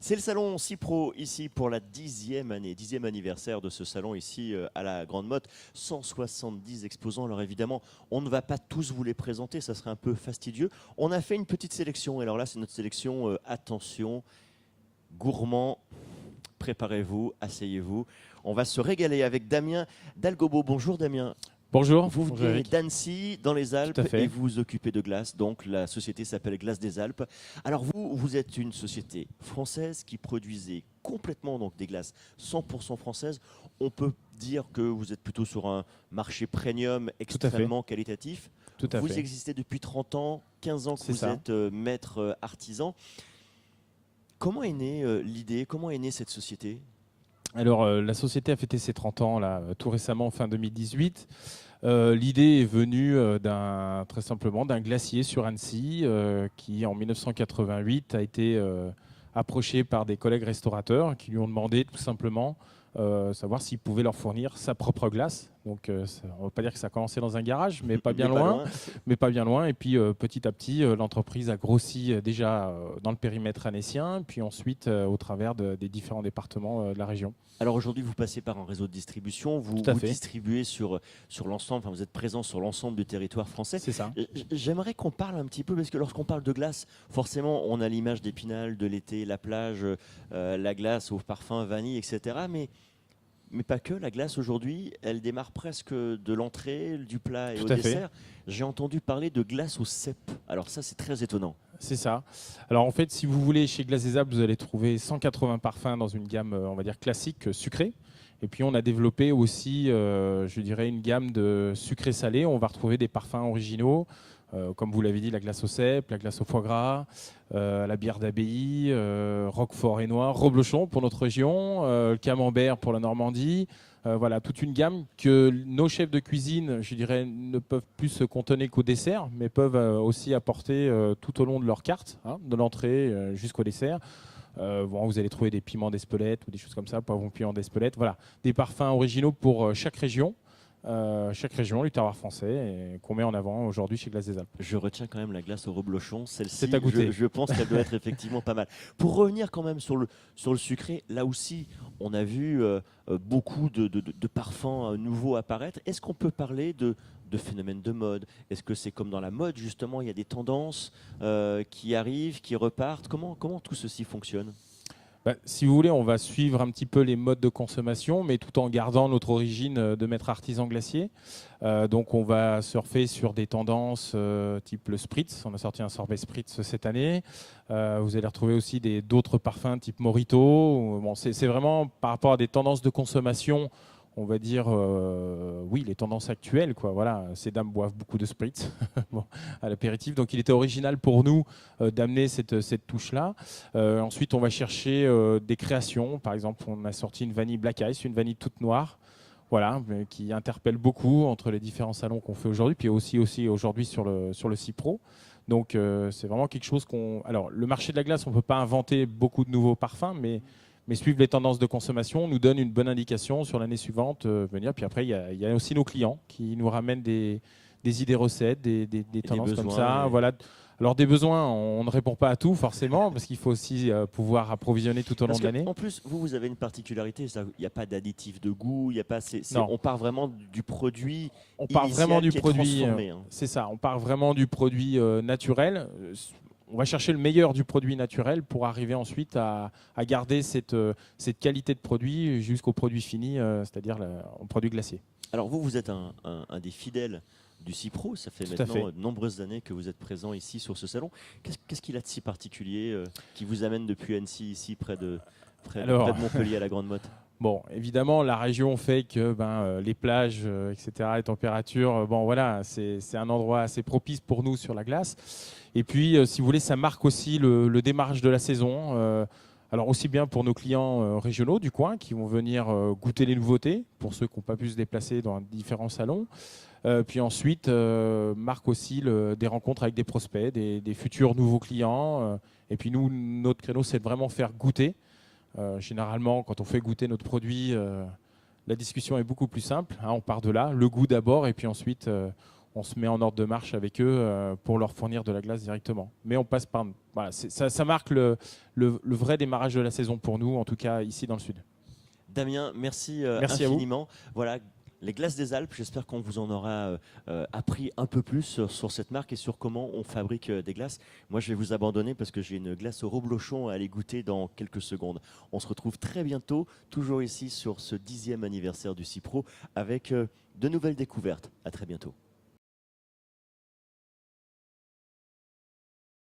C'est le salon Cipro ici pour la 10e année, 10e anniversaire de ce salon ici à la Grande Motte. 170 exposants. Alors évidemment, on ne va pas tous vous les présenter, ça serait un peu fastidieux. On a fait une petite sélection. Et alors là, c'est notre sélection. Attention, gourmand, préparez-vous, asseyez-vous. On va se régaler avec Damien Dalgobo. Bonjour Damien. Bonjour. Vous Bonjour venez Eric. d'Annecy, dans les Alpes, Tout à fait. et vous vous occupez de glace. Donc la société s'appelle Glace des Alpes. Alors vous êtes une société française qui produisait complètement donc des glaces 100% françaises. On peut dire que vous êtes plutôt sur un marché premium Tout à fait. extrêmement qualitatif. Tout à Vous fait. existez depuis 30 ans, 15 ans que C'est vous ça. êtes maître artisan. Comment est née l'idée? Comment est née cette société? Alors, la société a fêté ses 30 ans là, tout récemment, fin 2018. L'idée est venue très simplement d'un glacier sur Annecy qui, en 1988, a été approché par des collègues restaurateurs qui lui ont demandé tout simplement savoir s'il pouvait leur fournir sa propre glace. Donc, on ne va pas dire que ça a commencé dans un garage, mais pas bien Mais pas loin. loin. Mais pas bien loin. Et puis petit à petit, l'entreprise a grossi déjà dans le périmètre annécien, puis ensuite au travers des différents départements de la région. Alors aujourd'hui, vous passez par un réseau de distribution, vous, Tout à vous fait. distribuez sur l'ensemble, enfin vous êtes présent sur l'ensemble du territoire français. C'est ça. J'aimerais qu'on parle un petit peu, parce que lorsqu'on parle de glace, forcément on a l'image d'Épinal, de l'été, la plage, la glace au parfum, vanille, etc. Mais pas que, la glace aujourd'hui, elle démarre presque de l'entrée, du plat et Tout au à fait. dessert. J'ai entendu parler de glace au cèpe. Alors ça, c'est très étonnant. C'est ça. Alors en fait, si vous voulez, chez Glace des Alpes, vous allez trouver 180 parfums dans une gamme, on va dire classique, sucrée. Et puis on a développé aussi, je dirais, une gamme de sucré-salé. On va retrouver des parfums originaux, comme vous l'avez dit, la glace au cèpe, la glace au foie gras, la bière d'abbaye, Roquefort et Noir, Reblochon pour notre région, le camembert pour la Normandie. Voilà, toute une gamme que nos chefs de cuisine, je dirais, ne peuvent plus se cantonner qu'au dessert, mais peuvent aussi apporter tout au long de leur carte, hein, de l'entrée jusqu'au dessert. Bon, vous allez trouver des piments d'Espelette ou des choses comme ça, poivrons piments d'Espelette. Voilà, des parfums originaux pour chaque région du terroir français, et qu'on met en avant aujourd'hui chez Glace des Alpes. Je retiens quand même la glace au reblochon. Celle-ci, C'est à goûter. je pense qu'elle doit être effectivement pas mal. Pour revenir quand même sur le sucré, là aussi, on a vu beaucoup de parfums nouveaux apparaître. Est-ce qu'on peut parler de phénomènes de mode? Est-ce que c'est comme dans la mode, justement, il y a des tendances qui arrivent, qui repartent? Comment tout ceci fonctionne? Bah, si vous voulez, on va suivre un petit peu les modes de consommation, mais tout en gardant notre origine de maître artisan glacier. Donc on va surfer sur des tendances type le Spritz. On a sorti un sorbet Spritz cette année. Vous allez retrouver aussi d'autres parfums type Morito. Bon, c'est vraiment par rapport à des tendances de consommation, on va dire, oui, les tendances actuelles, quoi. Voilà, ces dames boivent beaucoup de spritz bon, à l'apéritif. Donc, il était original pour nous d'amener cette touche-là. Ensuite, on va chercher des créations. Par exemple, on a sorti une vanille Black Ice, une vanille toute noire. Voilà, qui interpelle beaucoup entre les différents salons qu'on fait aujourd'hui, puis aussi aujourd'hui sur le Cipro. Donc, c'est vraiment quelque chose qu'on... Alors, le marché de la glace, on ne peut pas inventer beaucoup de nouveaux parfums, mais suivre les tendances de consommation nous donne une bonne indication sur l'année suivante venir. Puis après, il y a aussi nos clients qui nous ramènent des idées recettes, des tendances comme ça. Et- Voilà. Alors des besoins, on ne répond pas à tout forcément, parce qu'il faut aussi pouvoir approvisionner tout au long Parce de l'année. qu'en plus, vous avez une particularité, il n'y a pas d'additif de goût, il y a pas, Non. on part vraiment du produit On part initial vraiment du qui est produit, transformé, hein. c'est ça, on part vraiment du produit naturel. On va chercher le meilleur du produit naturel pour arriver ensuite à garder cette qualité de produit jusqu'au produit fini, c'est-à-dire au produit glacier. Alors vous êtes un des fidèles du Cipro, ça fait Tout à maintenant fait. de nombreuses années que vous êtes présent ici sur ce salon. Qu'est-ce qu'il a de si particulier qui vous amène depuis Annecy, ici près de Montpellier à la Grande Motte? Bon, évidemment, la région fait que les plages, etc., les températures, bon voilà, c'est un endroit assez propice pour nous sur la glace. Et puis, si vous voulez, ça marque aussi le démarrage de la saison. Alors aussi bien pour nos clients régionaux du coin qui vont venir goûter les nouveautés, pour ceux qui n'ont pas pu se déplacer dans différents salons. Puis ensuite, marque aussi des rencontres avec des prospects, des futurs nouveaux clients. Et puis nous, notre créneau, c'est de vraiment faire goûter. Généralement, quand on fait goûter notre produit, la discussion est beaucoup plus simple, hein. On part de là, le goût d'abord, et puis ensuite, on se met en ordre de marche avec eux pour leur fournir de la glace directement. Mais on passe par... Voilà, ça marque le vrai démarrage de la saison pour nous, en tout cas ici dans le sud. Damien, merci, Merci infiniment. Voilà, les glaces des Alpes, j'espère qu'on vous en aura appris un peu plus sur cette marque et sur comment on fabrique des glaces. Moi, je vais vous abandonner parce que j'ai une glace au reblochon à aller goûter dans quelques secondes. On se retrouve très bientôt, toujours ici sur ce 10e anniversaire du Cipro, avec de nouvelles découvertes. À très bientôt.